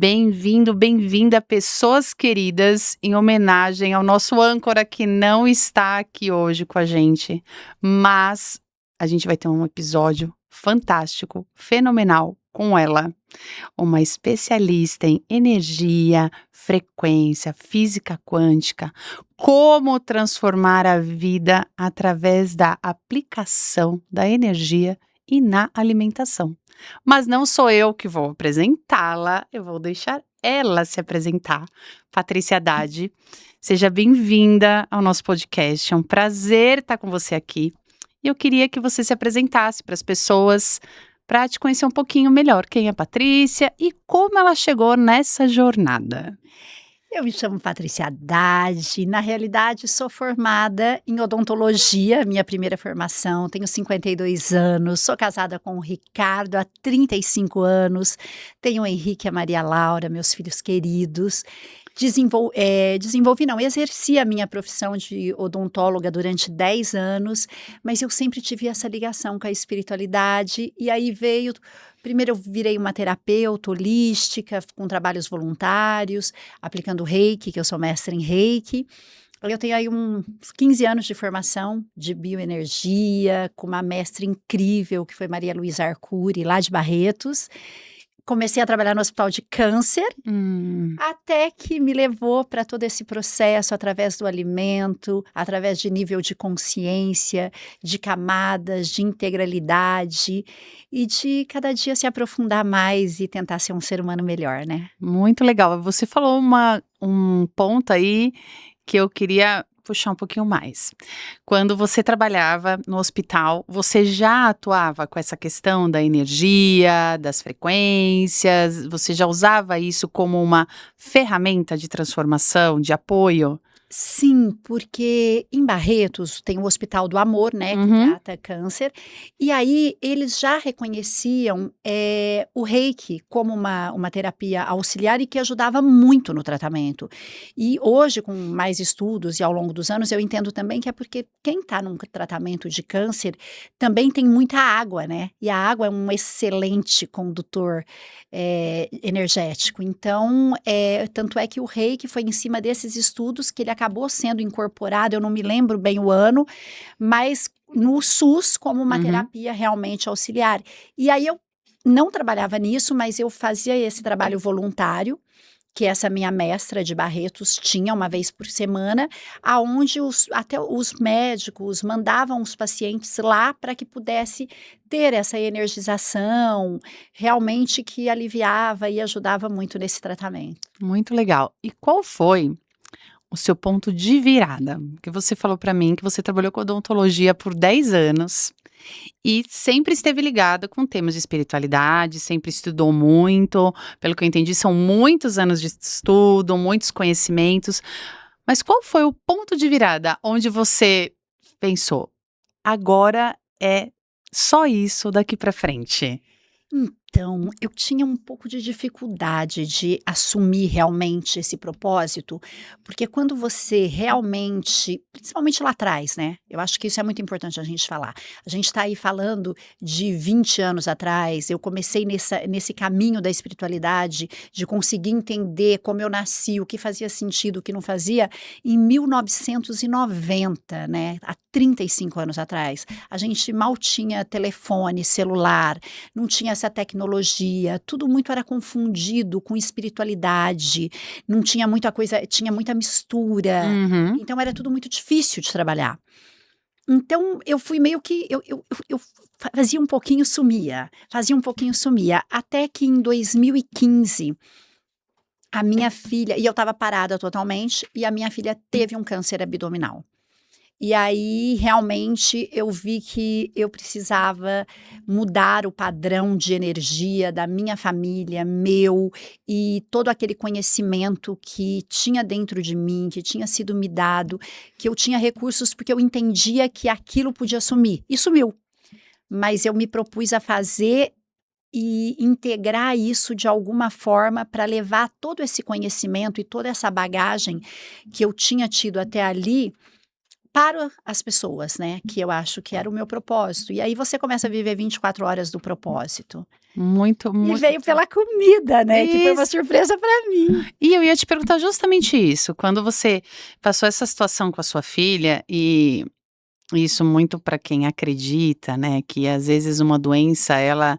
Bem-vindo, bem-vinda, pessoas queridas, em homenagem ao nosso âncora que não está aqui hoje com a gente, mas a gente vai ter um episódio fantástico, fenomenal com ela, uma especialista em energia, frequência, física quântica, como transformar a vida através da aplicação da energia e na alimentação. Mas não sou eu que vou apresentá-la, eu vou deixar ela se apresentar. Patrícia Haddad, seja bem-vinda ao nosso podcast. É um prazer estar com você aqui. E eu queria que você se apresentasse para as pessoas, para te conhecer um pouquinho melhor. Quem é a Patrícia e como ela chegou nessa jornada. Eu me chamo Patrícia Haddad, na realidade sou formada em odontologia, minha primeira formação, tenho 52 anos, sou casada com o Ricardo há 35 anos, tenho o Henrique e a Maria Laura, meus filhos queridos. Exerci a minha profissão de odontóloga durante 10 anos, mas eu sempre tive essa ligação com a espiritualidade, e aí veio. Primeiro eu virei uma terapeuta holística, com trabalhos voluntários, aplicando Reiki, que eu sou mestre em Reiki. Eu tenho aí uns 15 anos de formação de bioenergia, com uma mestre incrível, que foi Maria Luísa Arcuri, lá de Barretos. Comecei a trabalhar no hospital de câncer, até que me levou para todo esse processo através do alimento, através de nível de consciência, de camadas, de integralidade e de cada dia se aprofundar mais e tentar ser um ser humano melhor, né? Muito legal. Você falou um ponto aí que eu queria puxar um pouquinho mais. Quando você trabalhava no hospital, você já atuava com essa questão da energia, das frequências? Você já usava isso como uma ferramenta de transformação, de apoio? Sim, porque em Barretos tem o Hospital do Amor, né, que Uhum. trata câncer, e aí eles já reconheciam o Reiki como uma terapia auxiliar e que ajudava muito no tratamento. E hoje, com mais estudos e ao longo dos anos, eu entendo também que é porque quem está num tratamento de câncer também tem muita água, né? E a água é um excelente condutor energético. Então, tanto é que o Reiki foi em cima desses estudos que ele acabou sendo incorporado, eu não me lembro bem o ano, mas no SUS como uma Uhum. terapia realmente auxiliar. E aí eu não trabalhava nisso, mas eu fazia esse trabalho voluntário, que essa minha mestra de Barretos tinha uma vez por semana, aonde até os médicos mandavam os pacientes lá para que pudesse ter essa energização, realmente que aliviava e ajudava muito nesse tratamento. Muito legal. E qual foi o seu ponto de virada? Que você falou para mim que você trabalhou com odontologia por 10 anos e sempre esteve ligada com temas de espiritualidade, sempre estudou muito, pelo que eu entendi, são muitos anos de estudo, muitos conhecimentos. Mas qual foi o ponto de virada onde você pensou: "Agora é só isso daqui para frente"? Então, eu tinha um pouco de dificuldade de assumir realmente esse propósito, porque quando você realmente, principalmente lá atrás, né? Eu acho que isso é muito importante a gente falar. A gente está aí falando de 20 anos atrás, eu comecei nesse caminho da espiritualidade, de conseguir entender como eu nasci, o que fazia sentido, o que não fazia, em 1990, né? Há 35 anos atrás. A gente mal tinha telefone, celular, não tinha essa tecnologia, tudo muito era confundido com espiritualidade, não tinha muita coisa, tinha muita mistura, Uhum. então era tudo muito difícil de trabalhar. Então eu fui meio que eu fazia um pouquinho, sumia, fazia um pouquinho, sumia, até que em 2015 a minha filha, e eu estava parada totalmente, e a minha filha teve um câncer abdominal. E aí, realmente, eu vi que eu precisava mudar o padrão de energia da minha família, meu, e todo aquele conhecimento que tinha dentro de mim, que tinha sido me dado, que eu tinha recursos, porque eu entendia que aquilo podia sumir. E sumiu. Mas eu me propus a fazer e integrar isso de alguma forma para levar todo esse conhecimento e toda essa bagagem que eu tinha tido até ali para as pessoas, né, que eu acho que era o meu propósito. E aí você começa a viver 24 horas do propósito. Muito, E muito. veio pela comida, né, que foi uma Isso. surpresa para mim. E eu ia te perguntar justamente isso. Quando você passou essa situação com a sua filha, e isso muito para quem acredita, né, que às vezes uma doença ela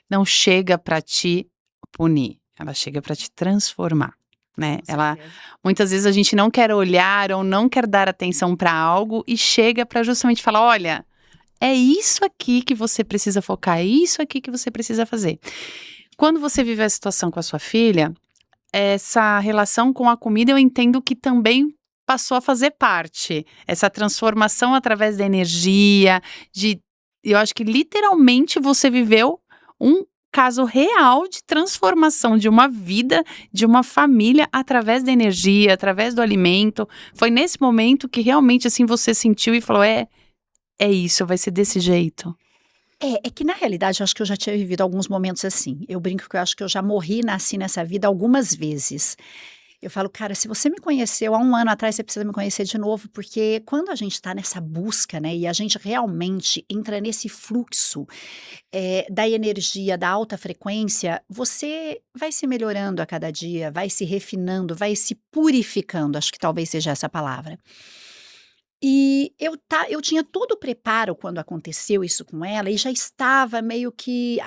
não chega para te punir, ela chega para te transformar, né? Com Ela certeza. muitas vezes a gente não quer olhar ou não quer dar atenção para algo e chega para justamente falar, olha, é isso aqui que você precisa focar, é isso aqui que você precisa fazer. Quando você vive a situação com a sua filha, essa relação com a comida eu entendo que também passou a fazer parte. Essa transformação através da energia, de eu acho que literalmente você viveu um caso real de transformação de uma vida, de uma família através da energia, através do alimento. Foi nesse momento que realmente assim você sentiu e falou: é isso, vai ser desse jeito". É que na realidade eu acho que eu já tinha vivido alguns momentos assim. Eu brinco que eu acho que eu já morri e nasci nessa vida algumas vezes. Eu falo: "Cara, se você me conheceu há um ano atrás, você precisa me conhecer de novo", porque quando a gente está nessa busca, né, e a gente realmente entra nesse fluxo, da energia, da alta frequência, você vai se melhorando a cada dia, vai se refinando, vai se purificando, acho que talvez seja essa a palavra. E eu tinha todo o preparo quando aconteceu isso com ela e já estava meio que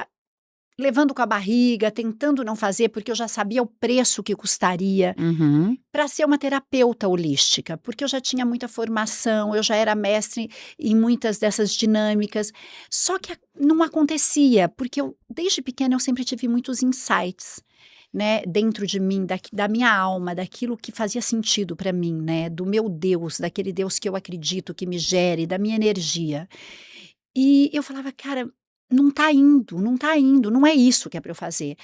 levando com a barriga, tentando não fazer, porque eu já sabia o preço que custaria Uhum. para ser uma terapeuta holística, porque eu já tinha muita formação, eu já era mestre em muitas dessas dinâmicas, só que não acontecia, porque eu desde pequena eu sempre tive muitos insights, né, dentro de mim, da minha alma, daquilo que fazia sentido para mim, né, do meu Deus, daquele Deus que eu acredito, que me gere, da minha energia. E eu falava: "Cara, não tá indo, não tá indo, não é isso que é para eu fazer".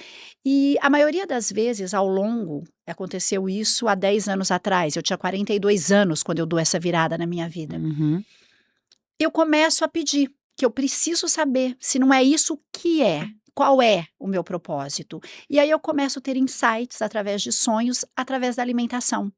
E a maioria das vezes ao longo aconteceu isso há 10 anos atrás, eu tinha 42 anos quando eu dou essa virada na minha vida. Uhum. Eu começo a pedir, que eu preciso saber se não é isso, o que é? Qual é o meu propósito? E aí eu começo a ter insights através de sonhos, através da alimentação.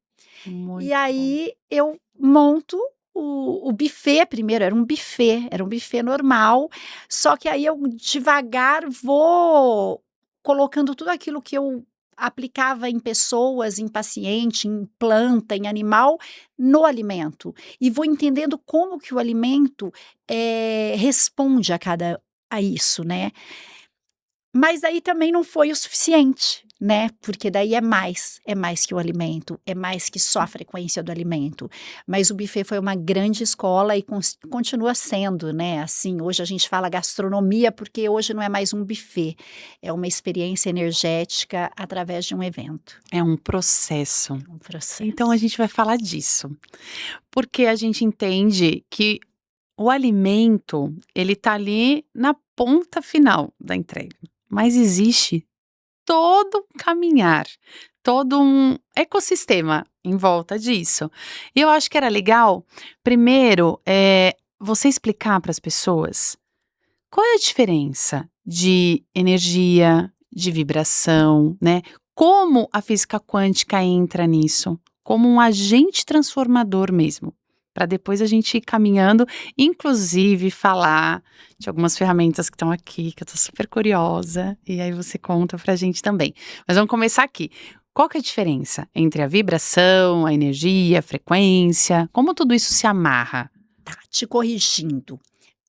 E Muito bom. aí eu monto o buffet, primeiro era um buffet normal, só que aí eu devagar vou colocando tudo aquilo que eu aplicava em pessoas, em paciente, em planta, em animal, no alimento. E vou entendendo como que o alimento, responde a isso, né. Mas aí também não foi o suficiente, né, porque daí é mais que o alimento, é mais que só a frequência do alimento. Mas o buffet foi uma grande escola e continua sendo, né, assim, hoje a gente fala gastronomia, porque hoje não é mais um buffet, é uma experiência energética através de um evento, É um processo. um Então a processo. gente vai falar disso, porque a gente entende que o alimento, ele tá ali na ponta final da entrega, mas existe todo um caminhar, todo um ecossistema em volta disso. E eu acho que era legal, primeiro, você explicar para as pessoas qual é a diferença de energia, de vibração, né? Como a física quântica entra nisso, como um agente transformador mesmo, para depois a gente ir caminhando, inclusive falar de algumas ferramentas que estão aqui, que eu tô super curiosa, e aí você conta pra gente também. Mas vamos começar aqui. Qual que é a diferença entre a vibração, a energia, a frequência? Como tudo isso se amarra? Tá, te corrigindo.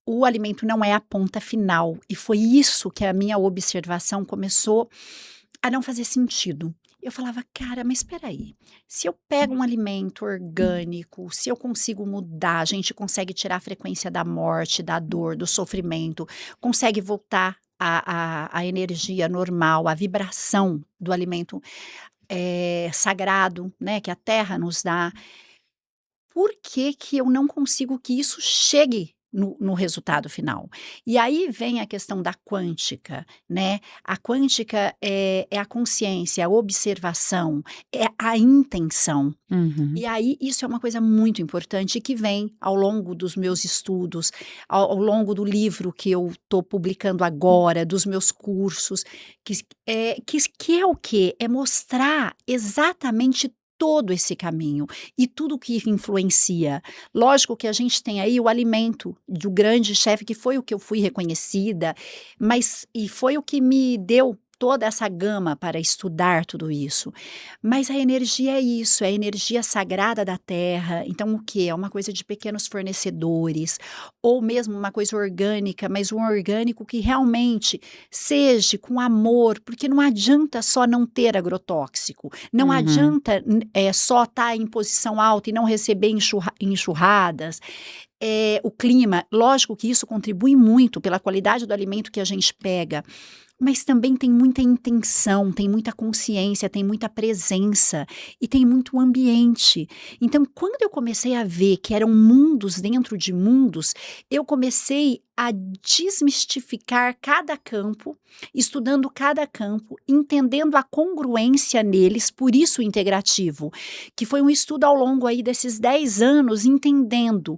O alimento não é a ponta final, e foi isso que a minha observação começou a não fazer sentido. Eu falava: "Cara, mas espera aí, se eu pego um alimento orgânico, se eu consigo mudar, a gente consegue tirar a frequência da morte, da dor, do sofrimento, consegue voltar a energia normal, a vibração do alimento, sagrado, né, que a terra nos dá, por que que eu não consigo que isso chegue no resultado final? E aí vem a questão da quântica, né. A quântica é a consciência, a observação, é a intenção. Uhum. E aí isso é uma coisa muito importante que vem ao longo dos meus estudos, ao longo do livro que eu estou publicando agora, dos meus cursos, que é o quê? É mostrar exatamente todo esse caminho e tudo que influencia. Lógico que a gente tem aí o alimento do grande chefe, que foi o que eu fui reconhecida, mas e foi o que me deu toda essa gama para estudar tudo isso. Mas a energia é isso, é a energia sagrada da terra. Então o que? É uma coisa de pequenos fornecedores, ou mesmo uma coisa orgânica, mas um orgânico que realmente seja com amor, porque não adianta só não ter agrotóxico, não Uhum. adianta só estar em posição alta e não receber enxurradas. O clima, lógico que isso contribui muito pela qualidade do alimento que a gente pega, mas também tem muita intenção, tem muita consciência, tem muita presença e tem muito ambiente. Então, quando eu comecei a ver que eram mundos dentro de mundos, eu comecei a desmistificar cada campo, estudando cada campo, entendendo a congruência neles, por isso o integrativo, que foi um estudo ao longo aí desses 10 anos, entendendo,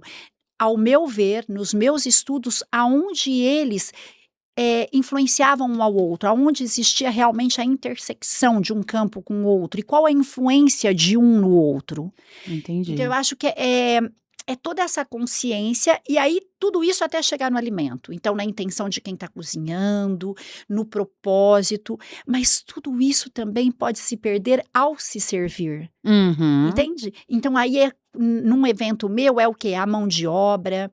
ao meu ver, nos meus estudos, aonde eles influenciavam um ao outro, aonde existia realmente a intersecção de um campo com o outro e qual a influência de um no outro. Então, eu Entendi. acho que é toda essa consciência, e aí tudo isso até chegar no alimento. Então, na intenção de quem está cozinhando, no propósito, mas tudo isso também pode se perder ao se servir. Uhum. Entende? Então, aí num evento meu, é o quê? A mão de obra,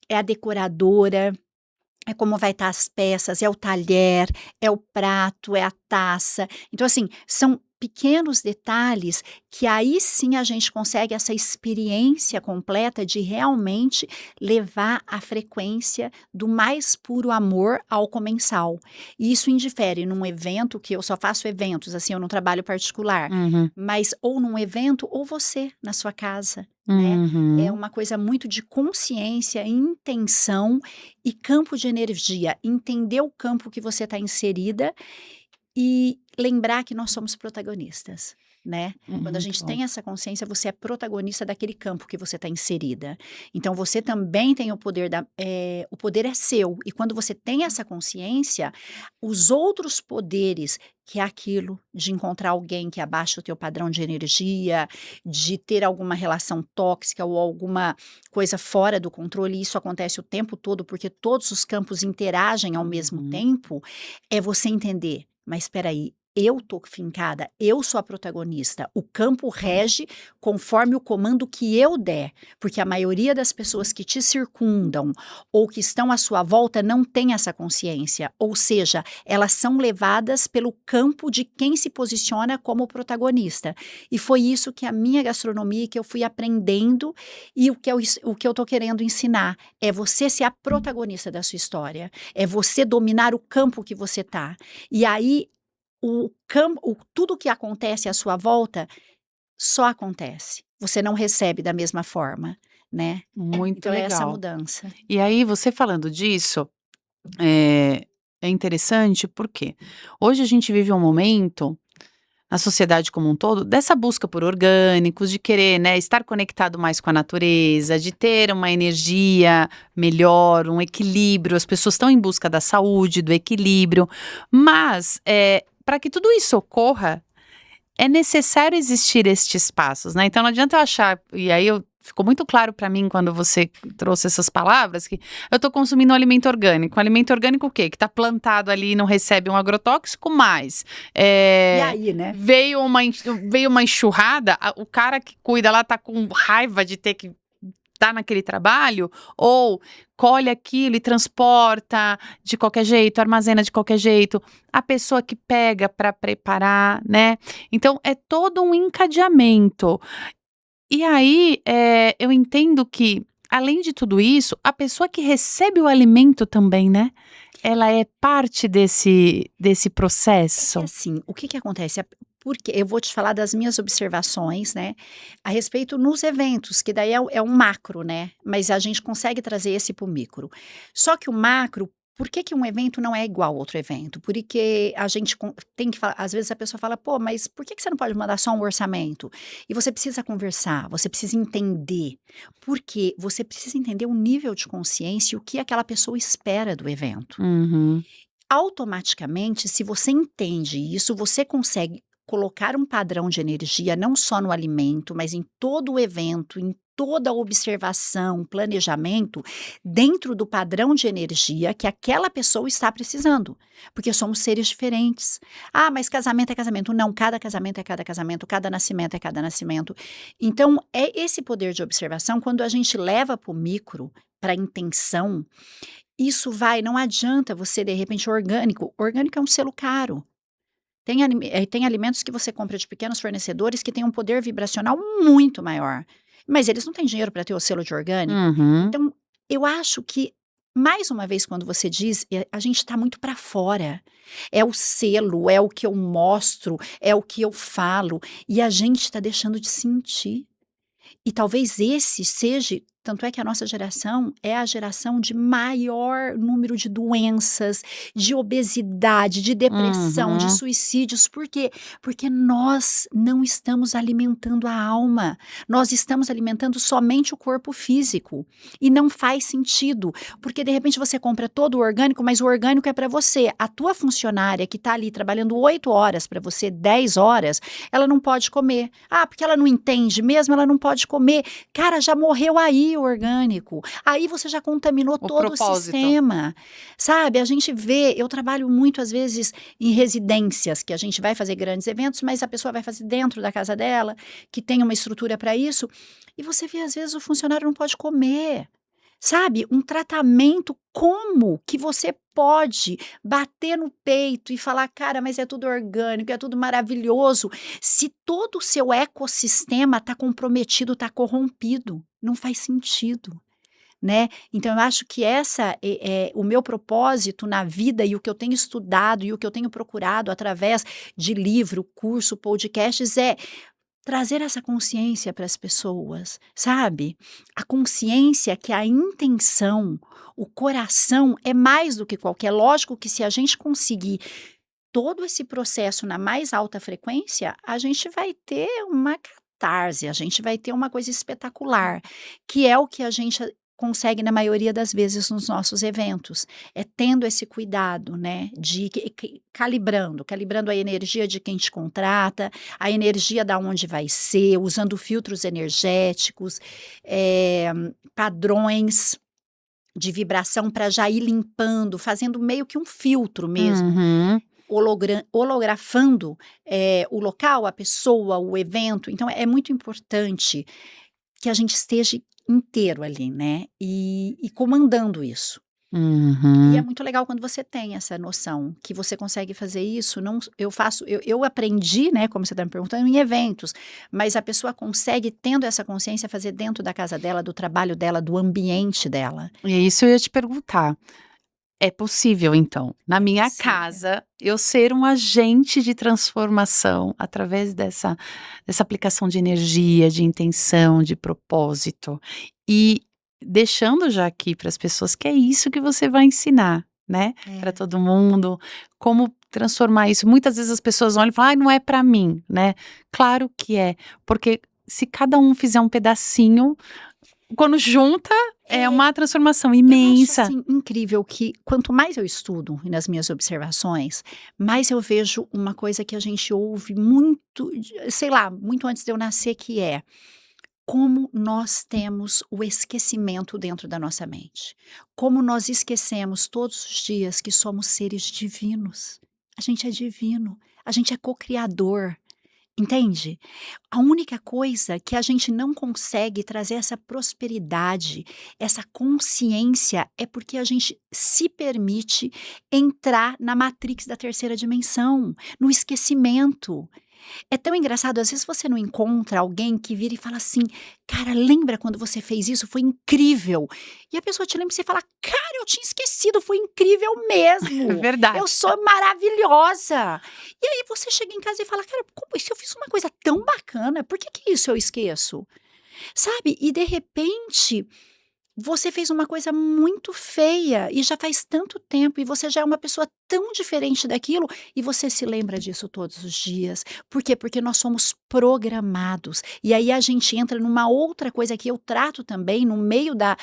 é a decoradora, é como vai estar as peças, é o talher, é o prato, é a taça. Então, assim, são pequenos detalhes que aí sim a gente consegue essa experiência completa de realmente levar a frequência do mais puro amor ao comensal. E isso indifere num evento, que eu só faço eventos, assim, eu não trabalho particular, Uhum. mas ou num evento ou você na sua casa, né? É Uhum. uma coisa muito de consciência, intenção e campo de energia, entender o campo que você está inserida e lembrar que nós somos protagonistas, né? Quando a Muito gente bom. tem essa consciência, você é protagonista daquele campo que você está inserida. Então você também tem o poder o poder é seu. E quando você tem essa consciência, os outros poderes, que é aquilo de encontrar alguém que abaixa o teu padrão de energia, de ter alguma relação tóxica ou alguma coisa fora do controle, isso acontece o tempo todo, porque todos os campos interagem ao mesmo Uhum. tempo, é você entender. Mas espera aí, eu tô fincada, eu sou a protagonista. O campo rege conforme o comando que eu der, porque a maioria das pessoas que te circundam ou que estão à sua volta não tem essa consciência, ou seja, elas são levadas pelo campo de quem se posiciona como protagonista. E foi isso que a minha gastronomia, que eu fui aprendendo, e o que eu tô querendo ensinar é você ser a protagonista da sua história, é você dominar o campo que você tá. E aí tudo que acontece à sua volta só acontece. Você não recebe da mesma forma, né. Muito Então é essa legal. mudança. E aí, você falando disso, é é interessante, porque hoje a gente vive um momento, na sociedade como um todo, dessa busca por orgânicos, de querer, né, estar conectado mais com a natureza, de ter uma energia melhor, um equilíbrio. As pessoas estão em busca da saúde, do equilíbrio, mas, para que tudo isso ocorra, é necessário existir estes passos, né, então não adianta eu achar, e aí ficou muito claro para mim quando você trouxe essas palavras, que eu estou consumindo um alimento orgânico. Um alimento orgânico o quê? Que está plantado ali e não recebe um agrotóxico, mas, E eh, aí, né? veio uma enxurrada, o cara que cuida lá tá com raiva de ter que tá naquele trabalho, ou colhe aquilo e transporta de qualquer jeito, armazena de qualquer jeito, a pessoa que pega para preparar, né. Então é todo um encadeamento. E aí, eu entendo que, além de tudo isso, a pessoa que recebe o alimento também, né, ela é parte desse É que processo. assim, o que que acontece? Porque eu vou te falar das minhas observações, né, a respeito nos eventos, que daí é um macro, né, mas a gente consegue trazer esse para o micro. Só que o macro, por que que um evento não é igual a outro evento? Porque a gente tem que falar, às vezes a pessoa fala: "Pô, mas por que que você não pode mandar só um orçamento?" E você precisa conversar, você precisa entender, porque você precisa entender o nível de consciência e o que aquela pessoa espera do evento. Uhum. Automaticamente, se você entende isso, você consegue colocar um padrão de energia, não só no alimento, mas em todo o evento, em toda a observação, planejamento, dentro do padrão de energia que aquela pessoa está precisando, porque somos seres diferentes. Ah, mas casamento é casamento. Não, cada casamento é cada casamento, cada nascimento é cada nascimento. Então, é esse poder de observação, quando a gente leva para o micro, para a intenção, isso vai, não adianta você, de repente, orgânico é um selo caro. Tem alimentos que você compra de pequenos fornecedores que têm um poder vibracional muito maior, mas eles não têm dinheiro para ter o selo de orgânico. Uhum. Então, eu acho que, mais uma vez, quando você diz, a gente está muito para fora. É o selo, é o que eu mostro, é o que eu falo, e a gente está deixando de sentir. E talvez esse seja, tanto é que a nossa geração é a geração de maior número de doenças, de obesidade, de depressão, de Uhum. suicídios. Por quê? Porque nós não estamos alimentando a alma, nós estamos alimentando somente o corpo físico. E não faz sentido, porque de repente você compra todo o orgânico, mas o orgânico é para você. A tua funcionária que está ali trabalhando 8 horas para você, 10 horas, ela não pode comer. Ah, porque ela não entende mesmo, ela não pode comer. Cara, já morreu aí o orgânico. Aí você já contaminou O todo o propósito. sistema. Sabe, a gente vê, eu trabalho muito às vezes em residências, que a gente vai fazer grandes eventos, mas a pessoa vai fazer dentro da casa dela, que tem uma estrutura para isso, e você vê às vezes o funcionário não pode comer. Sabe, um tratamento, como que você pode bater no peito e falar: "Cara, mas é tudo orgânico, é tudo maravilhoso", se todo o seu ecossistema está comprometido, está corrompido? Não faz sentido, né. Então eu acho que essa é o meu propósito na vida e o que eu tenho estudado e o que eu tenho procurado através de livro, curso, podcasts é trazer essa consciência para as pessoas, sabe? A consciência que a intenção, o coração é mais do que qualquer. Lógico que se a gente conseguir todo esse processo na mais alta frequência, a gente vai ter uma catarse, a gente vai ter uma coisa espetacular, que é o que a gente consegue na maioria das vezes nos nossos eventos. É tendo esse cuidado, né, de calibrando a energia de quem te contrata, a energia da onde vai ser, usando filtros energéticos, padrões de vibração para já ir limpando, fazendo meio que um filtro mesmo, Uhum. holografando, o local, a pessoa, o evento. Então é muito importante que a gente esteja inteiro ali, né, e comandando isso. E é Uhum. muito legal quando você tem essa noção, que você consegue fazer isso, não eu aprendi, né, como você está me perguntando, em eventos, mas a pessoa consegue, tendo essa consciência, fazer dentro da casa dela, do trabalho dela, do ambiente dela. E é isso eu ia te perguntar. É possível, então, na É minha possível. casa, eu ser um agente de transformação através dessa aplicação de energia, de intenção, de propósito. E deixando já aqui para as pessoas que é isso que você vai ensinar, né, para É. todo mundo, como transformar isso. Muitas vezes as pessoas olham e falam: "Ai, não é para mim", né. Claro que é, porque se cada um fizer um pedacinho, quando junta, é É. uma transformação Eu acho, imensa. assim, incrível que quanto mais eu estudo e nas minhas observações, mais eu vejo uma coisa que a gente ouve muito, sei lá, muito antes de eu nascer, que é como nós temos o esquecimento dentro da nossa mente. Como nós esquecemos todos os dias que somos seres divinos. A gente é divino, a gente é co-criador. Entende? A única coisa que a gente não consegue trazer essa prosperidade, essa consciência, é porque a gente se permite entrar na matrix da terceira dimensão, no esquecimento. É tão engraçado, às vezes você não encontra alguém que vira e fala assim: "Cara, lembra quando você fez isso? Foi incrível". E a pessoa te lembra e você fala: "Cara, eu tinha esquecido, foi incrível mesmo. Eu Verdade. sou maravilhosa". E aí você chega em casa e fala: "Cara, como se eu fiz uma coisa tão bacana, por que isso eu esqueço?". Sabe? E de repente você fez uma coisa muito feia e já faz tanto tempo e você já é uma pessoa tão diferente daquilo e você se lembra disso todos os dias. Por quê? Porque nós somos programados. E aí a gente entra numa outra coisa que eu trato também no meio da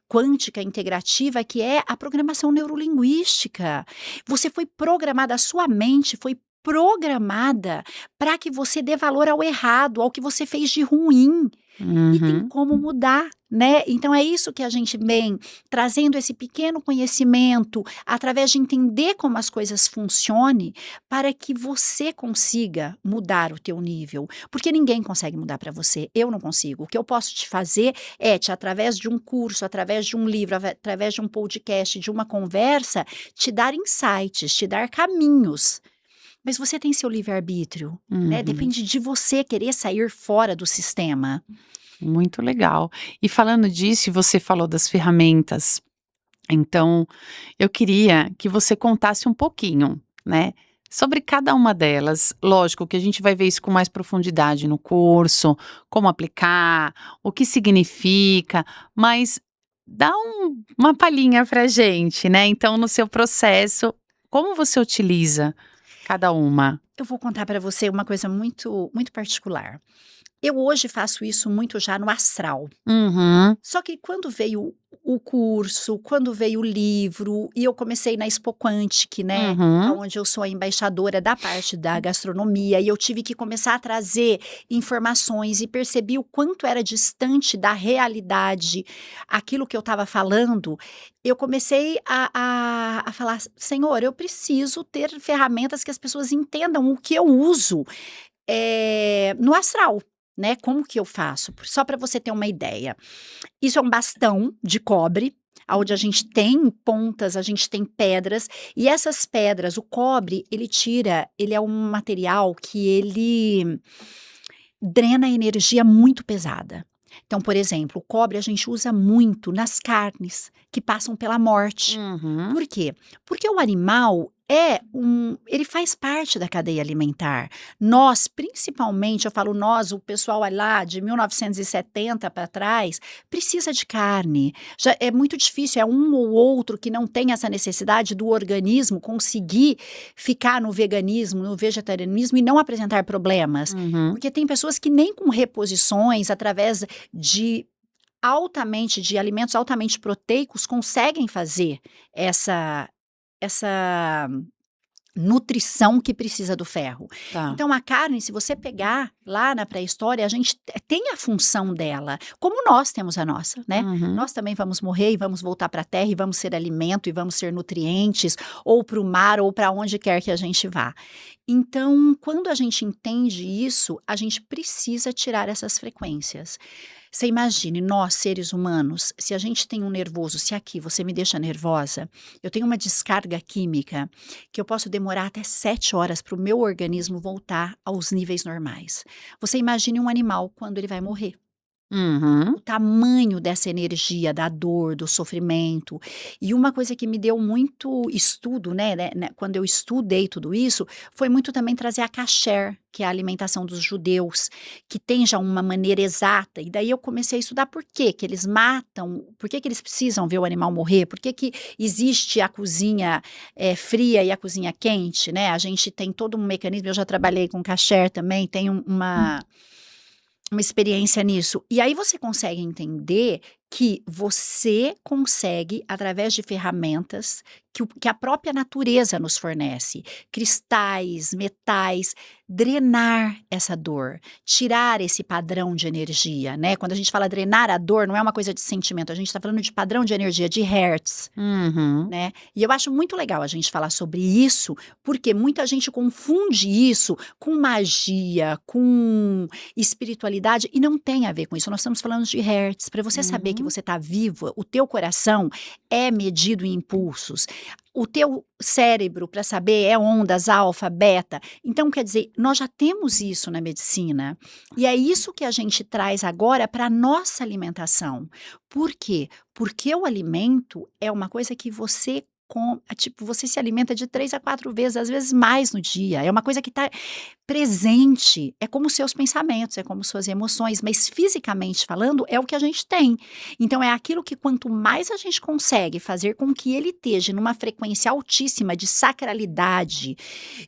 quântica integrativa, que é a programação neurolinguística. Você foi programada, a sua mente foi programada para que você dê valor ao errado, ao que você fez de ruim. E tem Uhum. como mudar, né? Então é isso que a gente vem trazendo esse pequeno conhecimento através de entender como as coisas funcionem para que você consiga mudar o teu nível, porque ninguém consegue mudar para você. Eu não consigo. O que eu posso te fazer é através de um curso, através de um livro, através de um podcast, de uma conversa, te dar insights, te dar caminhos. Mas você tem seu livre-arbítrio, né? Uhum. Depende de você querer sair fora do sistema. Muito legal. E falando disso, você falou das ferramentas, então eu queria que você contasse um pouquinho, né, sobre cada uma delas. Lógico que a gente vai ver isso com mais profundidade no curso, como aplicar, o que significa, mas dá uma palhinha pra gente, né, então no seu processo, como você utiliza cada uma? Eu vou contar para você uma coisa muito muito particular. Eu hoje faço isso muito já no astral. Uhum, Só que quando veio o curso, quando veio o livro, e eu comecei na Expo Quantic, né, uhum, aonde eu sou a embaixadora da parte da gastronomia, e eu tive que começar a trazer informações e percebi o quanto era distante da realidade aquilo que eu estava falando, eu comecei a falar: "Senhor, eu preciso ter ferramentas que as pessoas entendam o que eu uso, no astral", né, como que eu faço? Só para você ter uma ideia. Isso é um bastão de cobre, aonde a gente tem pontas, a gente tem pedras, e essas pedras, o cobre, ele é um material que ele drena energia muito pesada. Então, por exemplo, o cobre a gente usa muito nas carnes que passam pela morte. uhum. Por quê? Porque o animal ele faz parte da cadeia alimentar. Nós, principalmente, eu falo nós, o pessoal lá de 1970 para trás, precisa de carne. Já é muito difícil, é um ou outro que não tem essa necessidade do organismo conseguir ficar no veganismo, no vegetarianismo e não apresentar problemas. Uhum. Porque tem pessoas que nem com reposições, através de alimentos altamente proteicos, conseguem fazer essa nutrição que precisa do ferro. Tá. Então a carne, se você pegar lá na pré-história, a gente tem a função dela, como nós temos a nossa, né. Uhum. Nós também vamos morrer e vamos voltar para a terra e vamos ser alimento e vamos ser nutrientes, ou para o mar ou para onde quer que a gente vá. Então, quando a gente entende isso, a gente precisa tirar essas frequências. Você imagine, nós seres humanos, se a gente tem um nervoso, se aqui você me deixa nervosa, eu tenho uma descarga química que eu posso demorar até 7 horas para o meu organismo voltar aos níveis normais. Você imagine um animal quando ele vai morrer. Uhum. O tamanho dessa energia, da dor, do sofrimento. E uma coisa que me deu muito estudo, né, quando eu estudei tudo isso, foi muito também trazer a kasher, que é a alimentação dos judeus, que tem já uma maneira exata. E daí eu comecei a estudar por quê que eles matam, por que eles precisam ver o animal morrer, por que existe a cozinha fria e a cozinha quente, né? A gente tem todo um mecanismo, eu já trabalhei com kasher também, tem uma experiência nisso. E aí você consegue entender que você consegue, através de ferramentas que a própria natureza nos fornece, cristais, metais, drenar essa dor, tirar esse padrão de energia, né? Quando a gente fala drenar a dor, não é uma coisa de sentimento, a gente está falando de padrão de energia, de hertz. Uhum. Né? E eu acho muito legal a gente falar sobre isso, porque muita gente confunde isso com magia, com espiritualidade, e não tem a ver com isso. Nós estamos falando de hertz. Para você saber que Uhum. você está vivo, o teu coração é medido em impulsos. O teu cérebro, para saber, é ondas alfa, beta. Então, quer dizer, nós já temos isso na medicina. E é isso que a gente traz agora para a nossa alimentação. Por quê? Porque o alimento é uma coisa que tipo, você se alimenta de 3 a 4 vezes, às vezes mais no dia. É uma coisa que está presente. É como os seus pensamentos, é como suas emoções, mas fisicamente falando, é o que a gente tem. Então, é aquilo que quanto mais a gente consegue fazer com que ele esteja numa frequência altíssima de sacralidade,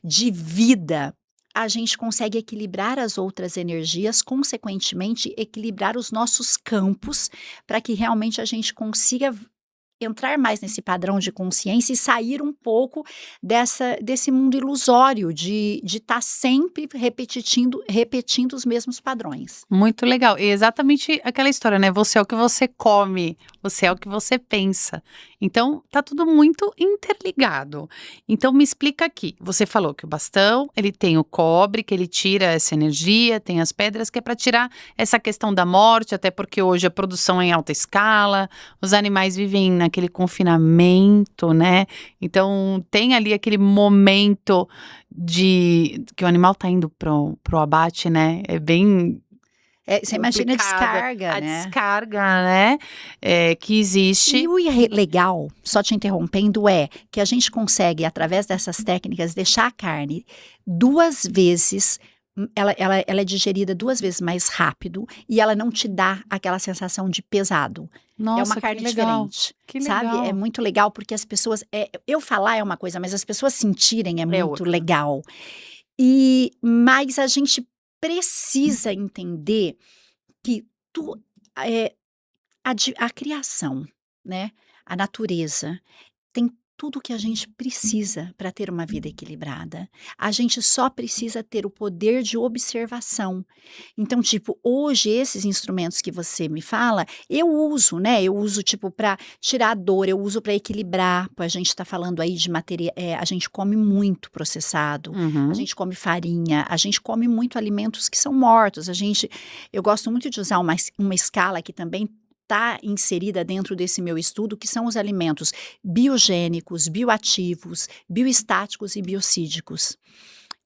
de vida, a gente consegue equilibrar as outras energias, consequentemente, equilibrar os nossos campos, para que realmente a gente consiga entrar mais nesse padrão de consciência e sair um pouco desse mundo ilusório de estar sempre repetindo os mesmos padrões. Muito legal. E exatamente aquela história, né? Você é o que você come, você é o que você pensa. Então, tá tudo muito interligado. Então, me explica aqui. Você falou que o bastão, ele tem o cobre, que ele tira essa energia, tem as pedras, que é para tirar essa questão da morte, até porque hoje a produção é em alta escala, os animais vivem naquele confinamento, né? Então, tem ali aquele momento de que o animal tá indo pro abate, né? É bem Você imagina a descarga, a né? descarga, né, que existe. E o legal, só te interrompendo, é que a gente consegue, através dessas técnicas, deixar a carne 2 vezes, ela é digerida 2 vezes mais rápido e ela não te dá aquela sensação de pesado. É Nossa, uma carne que legal, diferente, que sabe? É legal. muito legal porque as pessoas, eu falar é uma coisa, mas as pessoas sentirem é muito outra. legal. Mas a gente precisa entender que a criação, né, a natureza, tem tudo que a gente precisa para ter uma vida equilibrada. A gente só precisa ter o poder de observação. Então, tipo, hoje esses instrumentos que você me fala, eu uso, né? Eu uso, tipo, para tirar a dor, eu uso para equilibrar. A gente está falando aí de matéria, a gente come muito processado, a Uhum. gente come farinha, a gente come muito alimentos que são mortos. Eu gosto muito de usar uma escala que também está inserida dentro desse meu estudo, que são os alimentos biogênicos, bioativos, bioestáticos e biocídicos,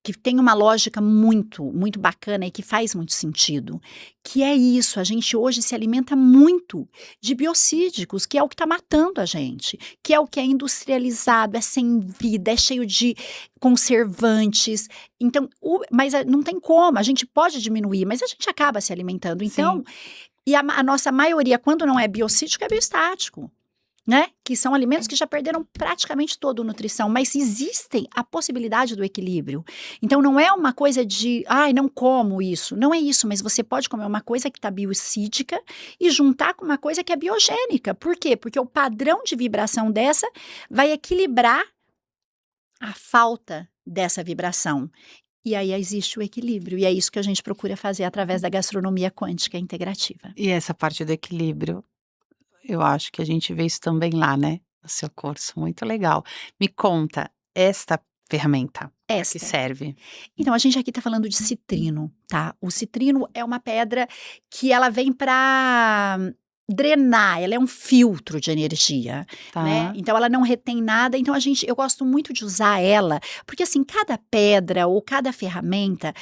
que tem uma lógica muito, muito bacana e que faz muito sentido, que é isso, a gente hoje se alimenta muito de biocídicos, que é o que está matando a gente, que é o que é industrializado, é sem vida, é cheio de conservantes, então, mas não tem como, a gente pode diminuir, mas a gente acaba se alimentando, então, e a nossa maioria, quando não é biocídico, é bioestático. Né? Que são alimentos que já perderam praticamente toda a nutrição, mas existem a possibilidade do equilíbrio. Então não é uma coisa de, ai, não como isso. Não é isso, mas você pode comer uma coisa que está biocídica e juntar com uma coisa que é biogênica. Por quê? Porque o padrão de vibração dessa vai equilibrar a falta dessa vibração. E aí existe o equilíbrio, e é isso que a gente procura fazer através da gastronomia quântica integrativa. E essa parte do equilíbrio, eu acho que a gente vê isso também lá, né, no seu curso, muito legal. Me conta, esta ferramenta, pra que Esta. serve? Então, a gente aqui está falando de citrino, tá? O citrino é uma pedra que ela vem para drenar, ela é um filtro de energia, né? Tá. Então ela não retém nada, então eu gosto muito de usar ela, porque assim, cada pedra ou cada ferramenta,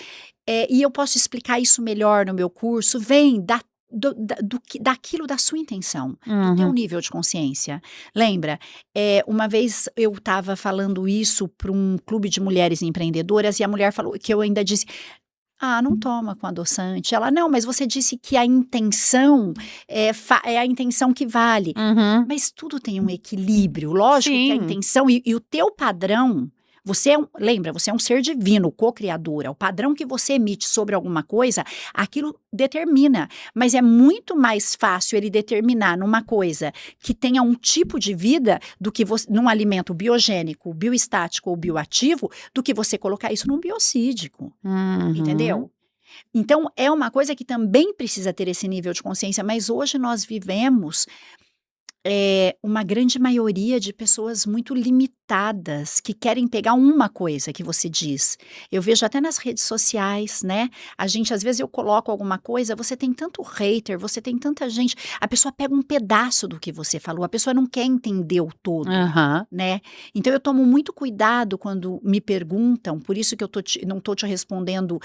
e eu posso explicar isso melhor no meu curso, vem daquilo da sua intenção, do teu Uhum. nível de consciência. Lembra, uma vez eu estava falando isso para um clube de mulheres empreendedoras e a mulher falou que eu ainda disse: "Ah, não toma com adoçante". Ela: "Não, mas você disse que a intenção é a intenção que vale". Uhum. Mas tudo tem um equilíbrio, lógico que a Sim. intenção e o teu padrão, lembra, você é um ser divino, co-criador, é o padrão que você emite sobre alguma coisa, aquilo determina, mas é muito mais fácil ele determinar numa coisa que tenha um tipo de vida do que num alimento biogênico, bioestático ou bioativo, do que você colocar isso num biocídico, Uhum. entendeu? Então é uma coisa que também precisa ter esse nível de consciência, mas hoje nós vivemos uma grande maioria de pessoas muito limitadas, que querem pegar uma coisa que você diz. Eu vejo até nas redes sociais, né, às vezes eu coloco alguma coisa, você tem tanto hater, você tem tanta gente, a pessoa pega um pedaço do que você falou, a pessoa não quer entender o todo, Aham. né. Então eu tomo muito cuidado quando me perguntam, por isso que eu não tô te respondendo,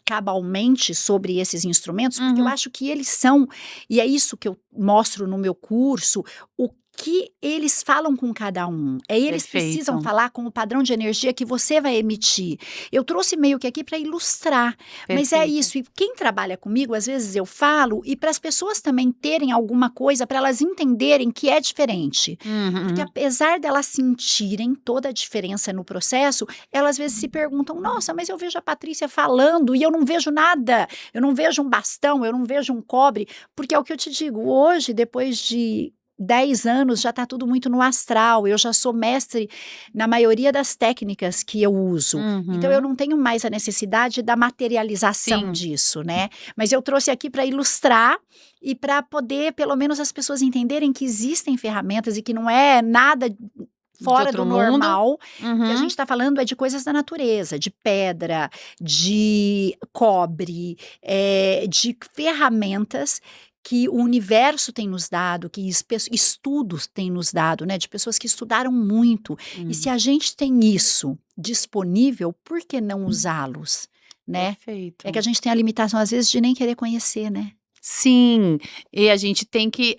cabalmente sobre esses instrumentos, porque eu Uhum. acho que eles são, e é isso que eu mostro no meu curso, o que eles falam com cada um. Eles precisam Perfeito, falar com o padrão de energia que você vai emitir. Eu trouxe meio que aqui para ilustrar, mas é perfeito. isso. E quem trabalha comigo, às vezes eu falo, e para as pessoas também terem alguma coisa, para elas entenderem que é diferente. Porque Uhum. apesar delas sentirem toda a diferença no processo, elas às vezes se perguntam: nossa, mas eu vejo a Patrícia falando e eu não vejo nada, eu não vejo um bastão, eu não vejo um cobre, porque é o que eu te digo, hoje, depois de 10 anos já está tudo muito no astral, eu já sou mestre na maioria das técnicas que eu uso. Então eu Uhum. não tenho mais a necessidade da materialização Sim, disso, né? Mas eu trouxe aqui para ilustrar e para poder, pelo menos, as pessoas entenderem que existem ferramentas e que não é nada de fora do outro mundo. normal, que a gente Uhum. está falando é de coisas da natureza, de pedra, de cobre, de ferramentas que o universo tem nos dado, que estudos têm nos dado, né, de pessoas que estudaram muito. E se Hum, a gente tem isso disponível, por que não usá-los, né? É que a perfeito. gente tem a limitação, às vezes, de nem querer conhecer, né? Sim, e a gente tem que,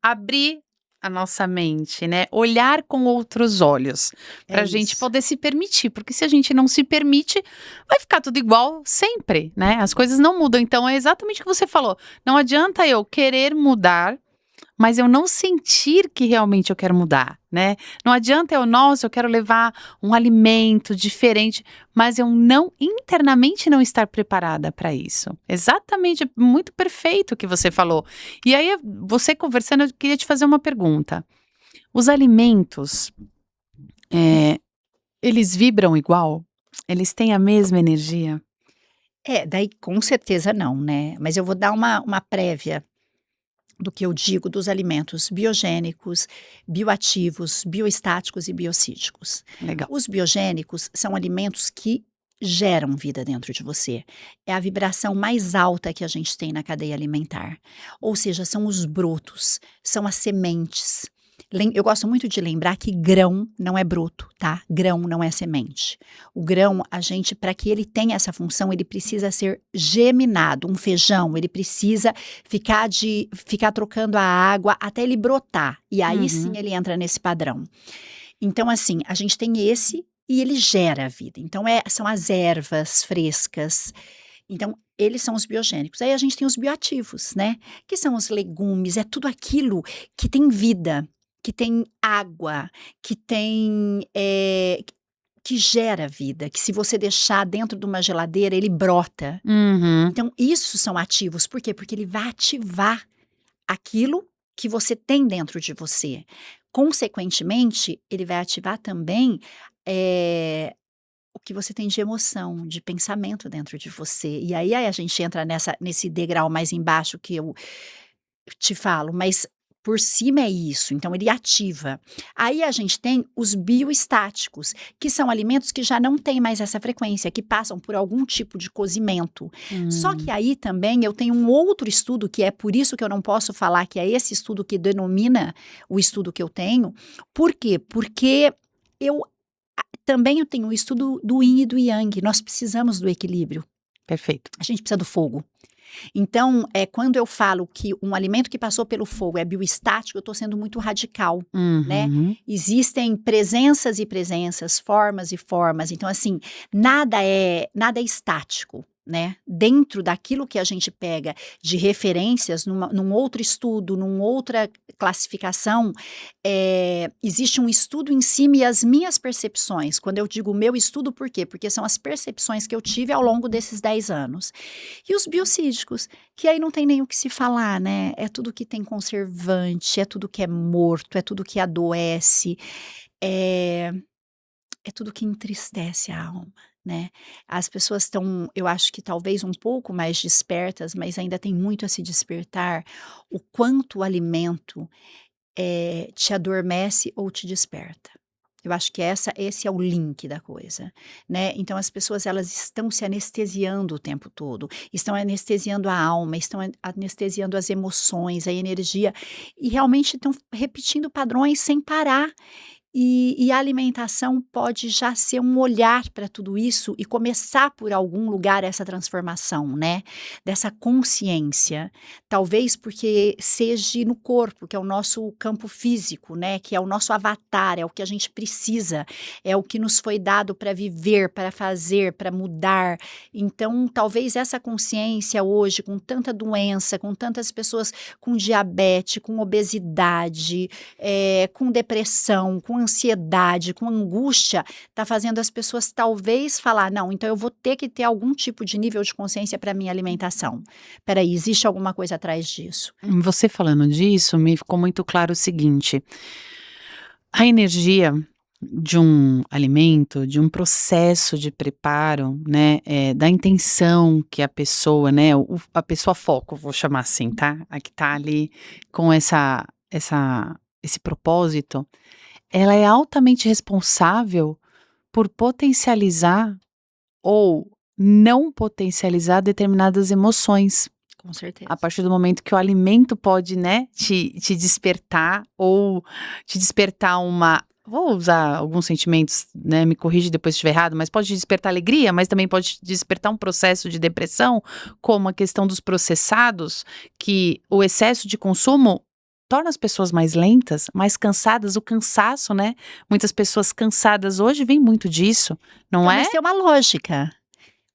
abrir a nossa mente, né, olhar com outros olhos, É para a gente isso. poder se permitir, porque se a gente não se permite, vai ficar tudo igual sempre, né, as coisas não mudam. Então é exatamente o que você falou, não adianta eu querer mudar, mas eu não sentir que realmente eu quero mudar, né. Não adianta eu: "Nossa, eu quero levar um alimento diferente", mas eu não internamente não estar preparada para isso. Exatamente, muito perfeito o que você falou. E aí, você conversando, eu queria te fazer uma pergunta. Os alimentos, eh, eles vibram igual? Eles têm a mesma energia? Daí com certeza não, né? Mas eu vou dar uma prévia do que eu digo dos alimentos biogênicos, bioativos, bioestáticos e biocídicos. Legal. Os biogênicos são alimentos que geram vida dentro de você. É a vibração mais alta que a gente tem na cadeia alimentar. Ou seja, são os brotos, são as sementes. Eu gosto muito de lembrar que grão não é broto, tá? Grão não é semente. O grão, a gente, para que ele tenha essa função, ele precisa ser geminado. Um feijão, ele precisa ficar trocando a água até ele brotar, e aí sim Uhum. ele entra nesse padrão. Então assim, a gente tem esse e ele gera a vida, então são as ervas frescas, então eles são os biogênicos. Aí a gente tem os bioativos, né, que são os legumes, é tudo aquilo que tem vida, que tem água, que tem, que gera vida, que se você deixar dentro de uma geladeira ele brota. Uhum. Então isso são ativos, por quê? Porque ele vai ativar aquilo que você tem dentro de você. Consequentemente, ele vai ativar também, o que você tem de emoção, de pensamento dentro de você. E aí a gente entra nesse degrau mais embaixo que eu te falo, mas por cima é isso, então ele ativa. Aí a gente tem os bioestáticos, que são alimentos que já não têm mais essa frequência, que passam por algum tipo de cozimento. Só que Hum. aí também eu tenho um outro estudo, que é por isso que eu não posso falar que é esse estudo que denomina o estudo que eu tenho. Por quê? Porque eu também eu tenho o estudo do yin e do yang, nós precisamos do equilíbrio, Perfeito. a gente precisa do fogo. Então, quando eu falo que um alimento que passou pelo fogo é bioestático, eu estou sendo muito radical, né. Uhum. Existem presenças e presenças, formas e formas, então assim, nada é estático, né. Dentro daquilo que a gente pega de referências num outro estudo, numa outra classificação, existe um estudo em cima e as minhas percepções. Quando eu digo meu estudo, por quê? Porque são as percepções que eu tive ao longo desses 10 anos. E os biocídicos, que aí não tem nem o que se falar, né, é tudo que tem conservante, é tudo que é morto, é tudo que adoece, é é tudo que entristece a alma, né. As pessoas estão, eu acho que talvez um pouco mais despertas, mas ainda tem muito a se despertar, o quanto o alimento, te adormece ou te desperta. Eu acho que esse é o link da coisa, né. Então as pessoas elas estão se anestesiando o tempo todo, estão anestesiando a alma, estão anestesiando as emoções, a energia, e realmente estão repetindo padrões sem parar. E a alimentação pode já ser um olhar para tudo isso e começar por algum lugar essa transformação, né, dessa consciência. Talvez porque seja no corpo, que é o nosso campo físico, né, que é o nosso avatar, é o que a gente precisa, é o que nos foi dado para viver, para fazer, para mudar. Então, talvez essa consciência hoje, com tanta doença, com tantas pessoas com diabetes, com obesidade, com depressão, com ansiedade, com angústia, está fazendo as pessoas talvez falar: não, então eu vou ter que ter algum tipo de nível de consciência para minha alimentação. Peraí, existe alguma coisa atrás disso? Você falando disso, me ficou muito claro o seguinte: a energia de um alimento, de um processo de preparo, né, da intenção que a pessoa, né, a pessoa foco, vou chamar assim, tá? A que tá ali com esse propósito, ela é altamente responsável por potencializar ou não potencializar determinadas emoções. Com certeza. A partir do momento que o alimento pode, né, te despertar ou te despertar uma, vou usar alguns sentimentos, né, me corrige depois se estiver errado, mas pode te despertar alegria, mas também pode te despertar um processo de depressão, como a questão dos processados, que o excesso de consumo torna as pessoas mais lentas, mais cansadas, o cansaço, né, muitas pessoas cansadas hoje vem muito disso, não Então, é? mas tem uma lógica.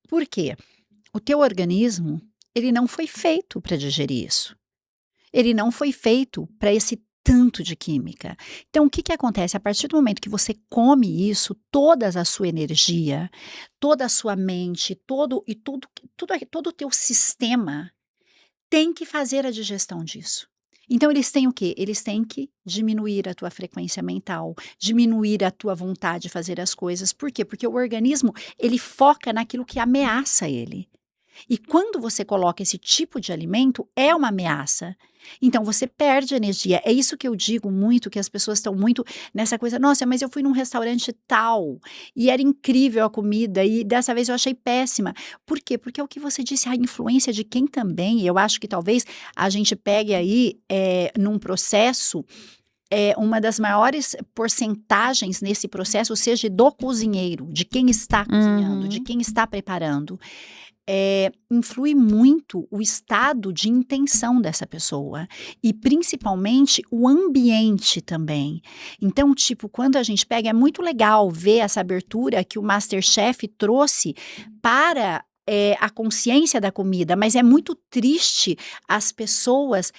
Por quê? O teu organismo, ele não foi feito para digerir isso. Ele não foi feito para esse tanto de química. Então, o que que acontece? A partir do momento que você come isso, toda a sua energia, toda a sua mente, todo o teu sistema tem que fazer a digestão disso. Então eles têm o quê? Eles têm que diminuir a tua frequência mental, diminuir a tua vontade de fazer as coisas. Por quê? Porque o organismo, ele foca naquilo que ameaça ele. E quando você coloca esse tipo de alimento, é uma ameaça. Então você perde energia. É isso que eu digo muito, que as pessoas estão muito nessa coisa: nossa, mas eu fui num restaurante tal e era incrível a comida e dessa vez eu achei péssima. Por quê? Porque é o que você disse, a influência de quem também. Eu acho que talvez a gente pegue aí num processo. Uma das maiores porcentagens nesse processo seja do cozinheiro, de quem está cozinhando, de Uhum. quem está preparando. Influi muito o estado de intenção dessa pessoa e principalmente o ambiente também. Então, tipo, quando a gente pega, é muito legal ver essa abertura que o MasterChef trouxe para a consciência da comida, mas é muito triste as pessoas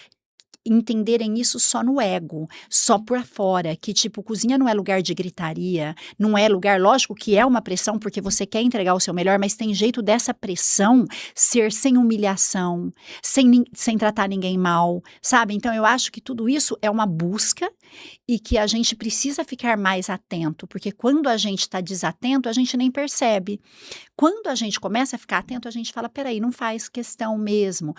entenderem isso só no ego, só por fora, que tipo, cozinha não é lugar de gritaria, não é lugar, lógico que é uma pressão porque você quer entregar o seu melhor, mas tem jeito dessa pressão ser sem humilhação, sem tratar ninguém mal, sabe? Então eu acho que tudo isso é uma busca e que a gente precisa ficar mais atento, porque quando a gente está desatento, a gente nem percebe. Quando a gente começa a ficar atento, a gente fala, peraí, não faz questão mesmo.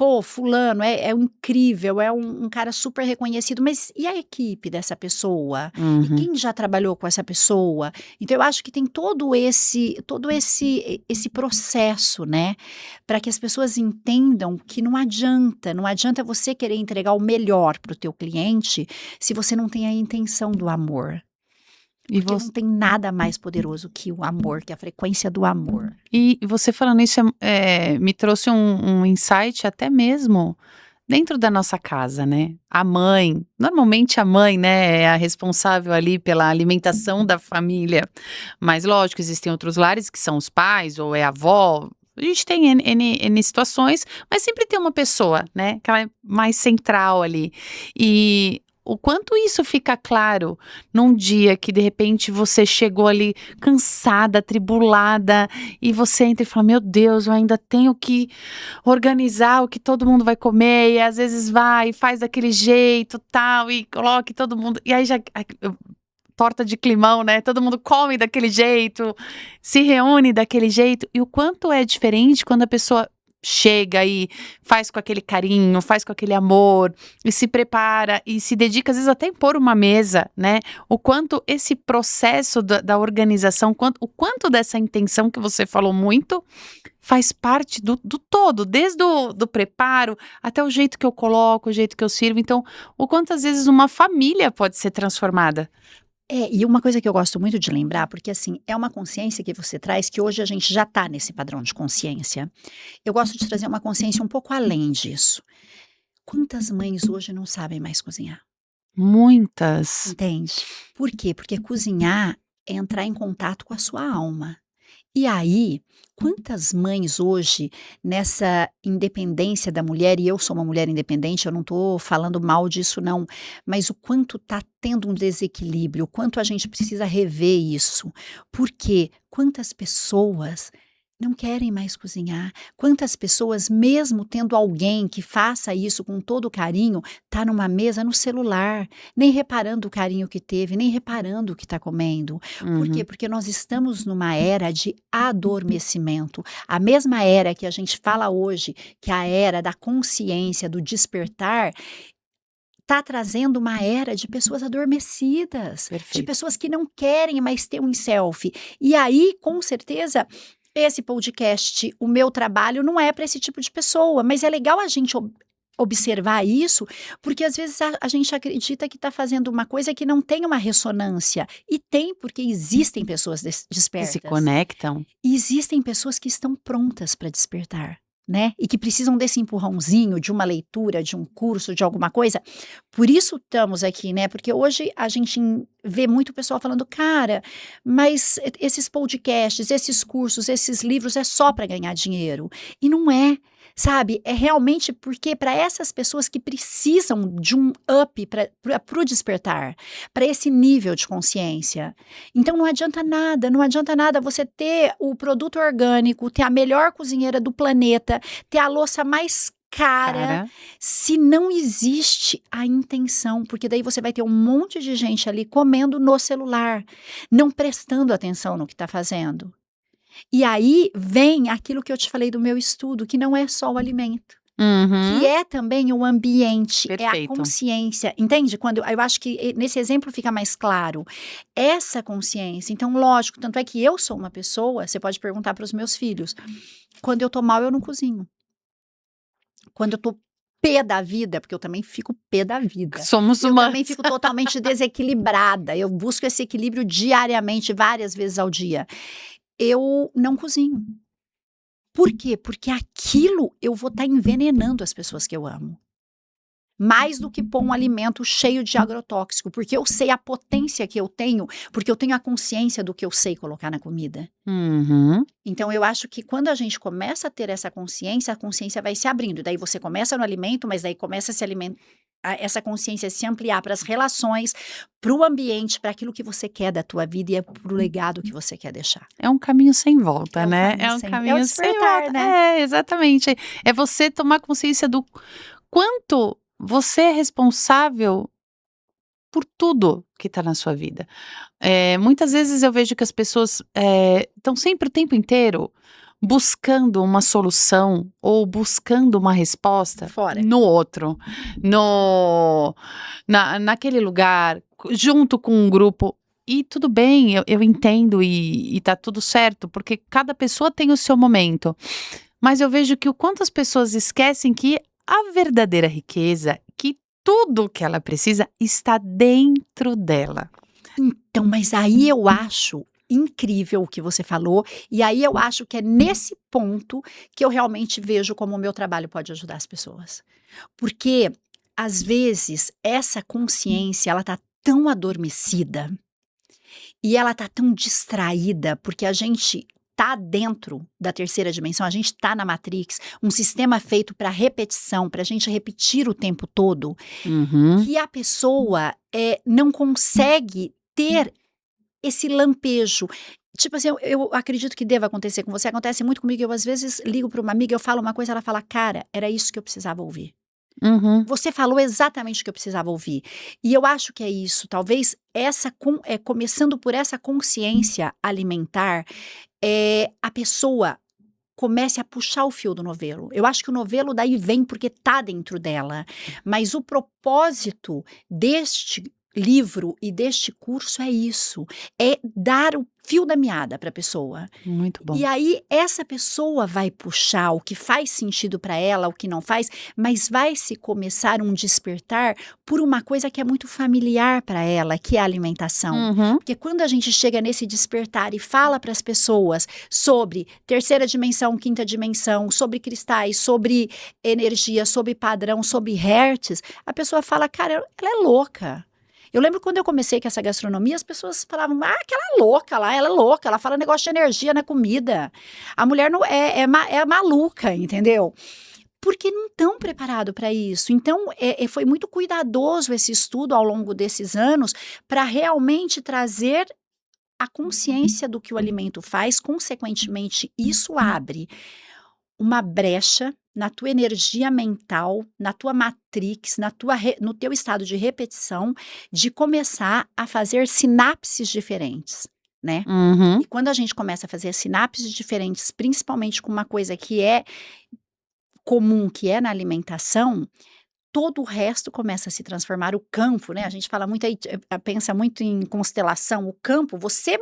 Pô, fulano é incrível, é um cara super reconhecido, mas e a equipe dessa pessoa? E Uhum. quem já trabalhou com essa pessoa? Então eu acho que tem todo esse processo, né, para que as pessoas entendam que não adianta você querer entregar o melhor para o teu cliente, se você não tem a intenção do amor, E porque voc não tem nada mais poderoso que o amor, que a frequência do amor. E você falando isso, me trouxe um insight até mesmo dentro da nossa casa, né. A mãe, normalmente a mãe, né, é a responsável ali pela alimentação da família, mas lógico, existem outros lares que são os pais ou é a avó, a gente tem N situações, mas sempre tem uma pessoa, né, que ela é mais central ali. E o quanto isso fica claro num dia que de repente você chegou ali cansada, atribulada, e você entra e fala: "Meu Deus, eu ainda tenho que organizar o que todo mundo vai comer", e às vezes vai e faz daquele jeito, tal, e coloca e todo mundo e aí já torta de climão, né, todo mundo come daquele jeito, se reúne daquele jeito, e o quanto é diferente quando a pessoa chega e faz com aquele carinho, faz com aquele amor, e se prepara, e se dedica às vezes até em pôr uma mesa, né, o quanto esse processo da organização, o quanto dessa intenção que você falou muito, faz parte do todo, desde o do preparo, até o jeito que eu coloco, o jeito que eu sirvo, então, o quanto às vezes uma família pode ser transformada. E uma coisa que eu gosto muito de lembrar, porque assim, é uma consciência que você traz que hoje a gente já está nesse padrão de consciência. Eu gosto de trazer uma consciência um pouco além disso. Quantas mães hoje não sabem mais cozinhar? Muitas. Entende? Por quê? Porque cozinhar é entrar em contato com a sua alma. E aí, quantas mães hoje, nessa independência da mulher, e eu sou uma mulher independente, eu não estou falando mal disso não, mas o quanto está tendo um desequilíbrio, o quanto a gente precisa rever isso. Porque quantas pessoas não querem mais cozinhar, quantas pessoas, mesmo tendo alguém que faça isso com todo carinho, tá numa mesa no celular, nem reparando o carinho que teve, nem reparando o que está comendo. Por quê? Uhum. Porque nós estamos numa era de adormecimento. A mesma era que a gente fala hoje, que é a era da consciência, do despertar, está trazendo uma era de pessoas adormecidas, de Perfeito. pessoas que não querem mais ter um selfie. E aí, com certeza, esse podcast, o meu trabalho, não é para esse tipo de pessoa, mas é legal a gente observar isso, porque às vezes a gente acredita que está fazendo uma coisa que não tem uma ressonância. E tem, porque existem pessoas Que se despertas. conectam. E existem pessoas que estão prontas para despertar, né? E que precisam desse empurrãozinho, de uma leitura, de um curso, de alguma coisa. Por isso estamos aqui, né? Porque hoje a gente vê muito pessoal falando, cara, mas esses podcasts, esses cursos, esses livros é só para ganhar dinheiro. E não é. Sabe, é realmente porque para essas pessoas que precisam de um up para o despertar, para esse nível de consciência. Então não adianta nada você ter o produto orgânico, ter a melhor cozinheira do planeta, ter a louça mais cara, Cara, se não existe a intenção, porque daí você vai ter um monte de gente ali comendo no celular, não prestando atenção no que está fazendo. E aí vem aquilo que eu te falei do meu estudo, que não é só o alimento. Que uhum. é também o ambiente, é a Perfeito. consciência, entende? Quando eu acho que nesse exemplo fica mais claro. Essa consciência, então lógico, tanto é que eu sou uma pessoa, você pode perguntar para os meus filhos, quando eu tô mal eu não cozinho. Quando eu tô pé da vida, porque eu também fico pé da vida. Somos Eu também humanos. fico totalmente desequilibrada, eu busco esse equilíbrio diariamente, várias vezes ao dia. Eu não cozinho. Por quê? Porque aquilo eu vou estar envenenando as pessoas que eu amo. Mais do que pôr um alimento cheio de agrotóxico, porque eu sei a potência que eu tenho, porque eu tenho a consciência do que eu sei colocar na comida. Uhum. Então eu acho que quando a gente começa a ter essa consciência, a consciência vai se abrindo. Daí você começa no alimento, mas daí começa a se alimentar. Essa consciência se ampliar para as relações, para o ambiente, para aquilo que você quer da tua vida e para o legado que você quer deixar. É um caminho sem volta, É um né? caminho É um sem... É o caminho sem despertar, volta. né? É, exatamente. É você tomar consciência do quanto você é responsável por tudo que tá na sua vida. Muitas vezes eu vejo que as pessoas, estão sempre o tempo inteiro buscando uma solução ou buscando uma resposta Fora. no outro, no naquele lugar, junto com um grupo. E tudo bem, eu entendo e tá tudo certo, porque cada pessoa tem o seu momento. Mas eu vejo que o quanto as pessoas esquecem que a verdadeira riqueza, que tudo que ela precisa está dentro dela. Então, mas aí eu acho incrível o que você falou, e aí eu acho que é nesse ponto que eu realmente vejo como o meu trabalho pode ajudar as pessoas. Porque, às vezes, essa consciência, ela tá tão adormecida e ela tá tão distraída, porque a gente tá dentro da terceira dimensão, a gente tá na Matrix, um sistema feito para repetição, para a gente repetir o tempo todo, Uhum. que a pessoa não consegue ter esse lampejo. Tipo assim, eu acredito que deva acontecer com você, acontece muito comigo, eu às vezes ligo para uma amiga, eu falo uma coisa, ela fala: "Cara, era isso que eu precisava ouvir. Uhum. Você falou exatamente o que eu precisava ouvir". E eu acho que é isso, talvez começando por essa consciência alimentar, a pessoa comece a puxar o fio do novelo. Eu acho que o novelo daí vem porque tá dentro dela, mas o propósito deste livro e deste curso é isso, é dar o fio da meada para a pessoa. Muito bom. E aí essa pessoa vai puxar o que faz sentido para ela, o que não faz, mas vai se começar um despertar por uma coisa que é muito familiar para ela, que é a alimentação. Uhum. Porque quando a gente chega nesse despertar e fala para as pessoas sobre terceira dimensão, quinta dimensão, sobre cristais, sobre energia, sobre padrão, sobre hertz, a pessoa fala, cara, ela é louca. Eu lembro quando eu comecei com essa gastronomia, as pessoas falavam, aquela louca lá, ela é louca, ela fala negócio de energia na comida. A mulher não é maluca, entendeu? Porque não estão preparados para isso. Então, foi muito cuidadoso esse estudo ao longo desses anos para realmente trazer a consciência do que o alimento faz. Consequentemente, isso abre uma brecha na tua energia mental, na tua matrix, no teu estado de repetição, de começar a fazer sinapses diferentes, né? Uhum. E quando a gente começa a fazer sinapses diferentes, principalmente com uma coisa que é comum, que é na alimentação, todo o resto começa a se transformar. O campo, né? A gente fala muito aí, pensa muito em constelação. O campo, você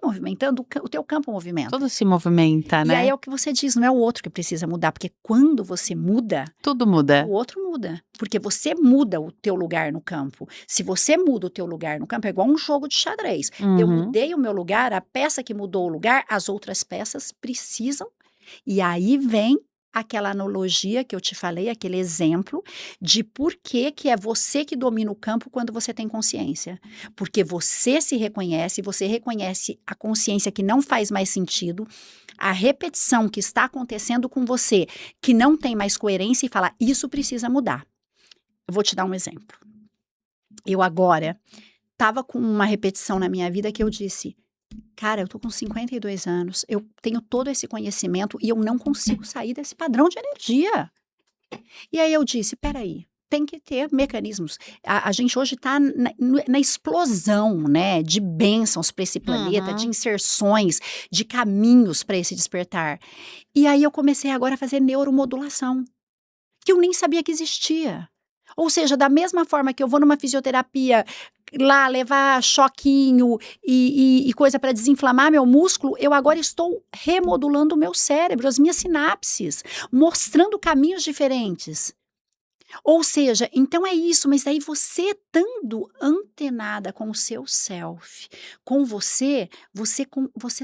movimentando, o teu campo movimenta. Tudo se movimenta, E aí né? é o que você diz, não é o outro que precisa mudar, porque quando você muda, Tudo o muda. outro muda, porque você muda o teu lugar no campo. Se você muda o teu lugar no campo, é igual um jogo de xadrez. Eu Uhum. mudei o meu lugar, a peça que mudou o lugar, as outras peças precisam. E aí vem aquela analogia que eu te falei, aquele exemplo de por que é você que domina o campo quando você tem consciência. Porque você se reconhece, você reconhece a consciência que não faz mais sentido, a repetição que está acontecendo com você, que não tem mais coerência e fala, isso precisa mudar. Eu vou te dar um exemplo. Eu agora estava com uma repetição na minha vida que eu disse, cara, eu tô com 52 anos, eu tenho todo esse conhecimento e eu não consigo sair desse padrão de energia. E aí eu disse, peraí, tem que ter mecanismos. A gente hoje está na explosão, né, de bênçãos para esse planeta, de Uhum. inserções, de caminhos para esse despertar. E aí eu comecei agora a fazer neuromodulação, que eu nem sabia que existia. Ou seja, da mesma forma que eu vou numa fisioterapia lá levar choquinho e coisa para desinflamar meu músculo, eu agora estou remodulando o meu cérebro, as minhas sinapses, mostrando caminhos diferentes. Ou seja, então é isso, mas aí você estando antenada com o seu self, com você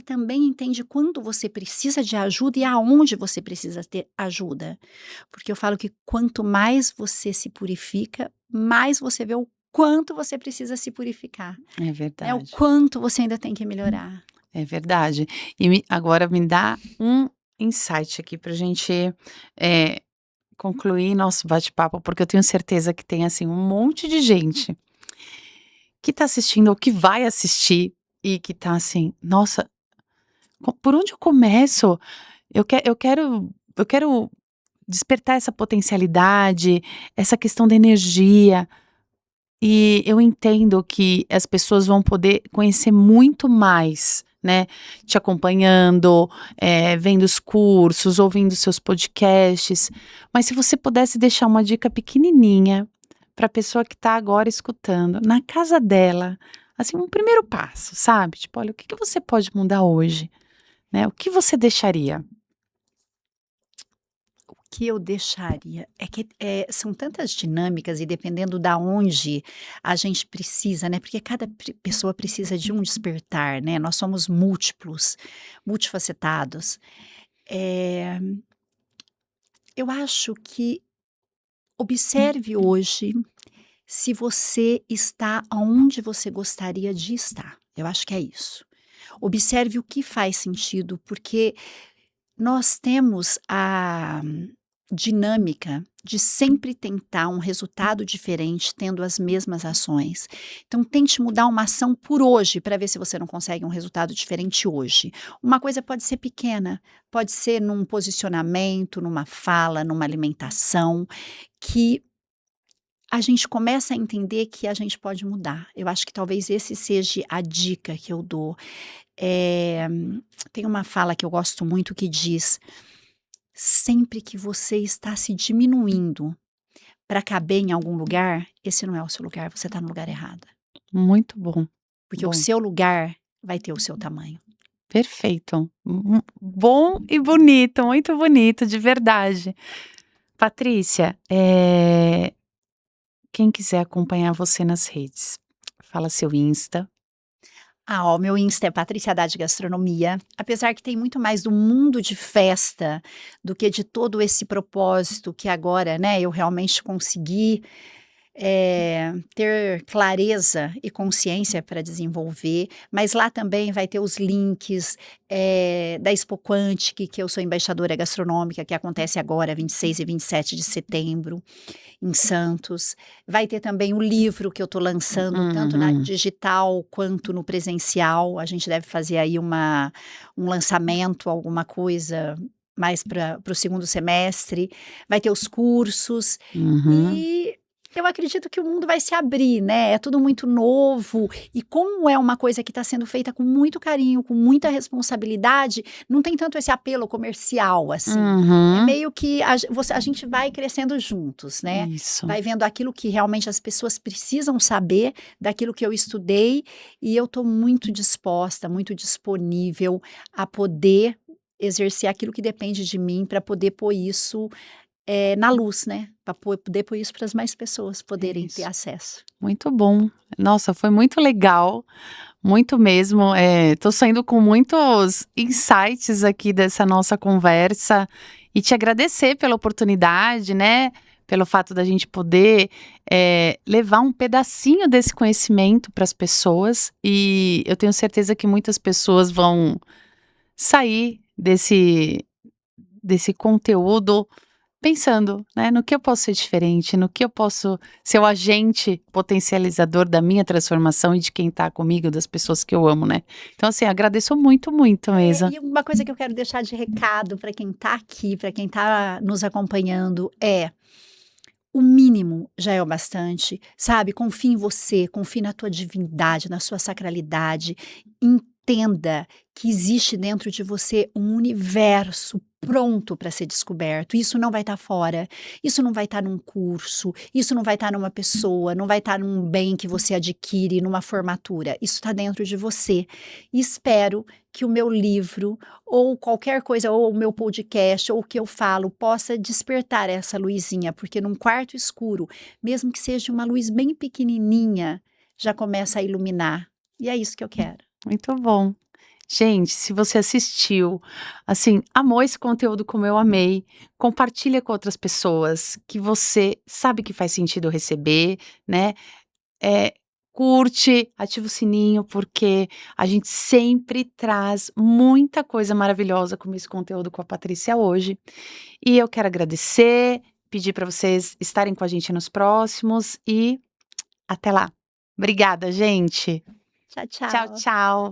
também entende quando você precisa de ajuda e aonde você precisa ter ajuda. Porque eu falo que quanto mais você se purifica, mais você vê o quanto você precisa se purificar, É né? O verdade. quanto você ainda tem que melhorar. É verdade. E agora me dá um insight aqui pra gente eh, concluir nosso bate-papo, porque eu tenho certeza que tem assim um monte de gente que tá assistindo ou que vai assistir e que tá assim, nossa, por onde eu começo? Eu quero despertar essa potencialidade, essa questão da energia. E eu entendo que as pessoas vão poder conhecer muito mais, né, te acompanhando, vendo os cursos, ouvindo seus podcasts. Mas se você pudesse deixar uma dica pequenininha para a pessoa que está agora escutando, na casa dela, assim, um primeiro passo, sabe? Tipo, olha, o que que você pode mudar hoje, né? O que você deixaria? Que eu deixaria é que, são tantas dinâmicas e dependendo da onde a gente precisa, né, porque cada pessoa precisa de um despertar, né, nós somos múltiplos, multifacetados. Eh, eu acho que observe hoje se você está aonde você gostaria de estar, eu acho que é isso. Observe o que faz sentido, porque nós temos a dinâmica de sempre tentar um resultado diferente tendo as mesmas ações. Então tente mudar uma ação por hoje para ver se você não consegue um resultado diferente hoje. Uma coisa pode ser pequena, pode ser num posicionamento, numa fala, numa alimentação, que a gente começa a entender que a gente pode mudar. Eu acho que talvez esse seja a dica que eu dou. Eh, tem uma fala que eu gosto muito que diz: sempre que você está se diminuindo para caber em algum lugar, esse não é o seu lugar, você está no lugar errado. Muito bom, Porque o bom, seu lugar vai ter o seu tamanho. perfeito. Bom e bonito, muito bonito, de verdade. Patrícia, quem quiser acompanhar você nas redes, fala seu Insta. O meu Insta é Patrícia Haddad Gastronomia, apesar que tem muito mais do mundo de festa do que de todo esse propósito que agora, né, eu realmente consegui ter clareza e consciência para desenvolver, mas lá também vai ter os links, da Expo Quantic, que eu sou embaixadora gastronômica, que acontece agora 26 e 27 de setembro, em Santos. Vai ter também o livro que eu estou lançando, tanto na Uhum. digital quanto no presencial. A gente deve fazer aí um lançamento, alguma coisa mais para o segundo semestre. Vai ter os cursos Uhum. e eu acredito que o mundo vai se abrir, né, é tudo muito novo e como é uma coisa que está sendo feita com muito carinho, com muita responsabilidade, não tem tanto esse apelo comercial, assim. É Uhum. meio que a gente vai crescendo juntos, né, Isso. vai vendo aquilo que realmente as pessoas precisam saber, daquilo que eu estudei, e eu estou muito disposta, muito disponível a poder exercer aquilo que depende de mim para poder pôr isso na luz, né, para poder pôr isso para as mais pessoas poderem ter Isso. acesso. Muito bom. Nossa, foi muito legal, muito mesmo. Tô saindo com muitos insights aqui dessa nossa conversa e te agradecer pela oportunidade, né? Pelo fato da gente poder levar um pedacinho desse conhecimento para as pessoas. E eu tenho certeza que muitas pessoas vão sair desse conteúdo pensando, né, no que eu posso ser diferente, no que eu posso ser o agente potencializador da minha transformação e de quem tá comigo, das pessoas que eu amo, né. Então, assim, agradeço muito, muito mesmo. E uma coisa que eu quero deixar de recado para quem está aqui, para quem está nos acompanhando é: o mínimo já é o bastante, sabe, confie em você, confie na tua divindade, na sua sacralidade, entenda que existe dentro de você um universo pronto para ser descoberto, isso não vai estar fora, isso não vai estar num curso, isso não vai estar numa pessoa, não vai estar num bem que você adquire, numa formatura, isso está dentro de você. E espero que o meu livro ou qualquer coisa, ou o meu podcast, ou o que eu falo, possa despertar essa luzinha, porque num quarto escuro, mesmo que seja uma luz bem pequenininha, já começa a iluminar. E é isso que eu quero. Muito bom. Gente, se você assistiu, assim, amou esse conteúdo como eu amei, compartilha com outras pessoas que você sabe que faz sentido receber, né. Eh, Curte, ativa o sininho, porque a gente sempre traz muita coisa maravilhosa como esse conteúdo com a Patrícia hoje. E eu quero agradecer, pedir para vocês estarem com a gente nos próximos e até lá. Obrigada, gente. Tchau, Tchau, tchau. tchau.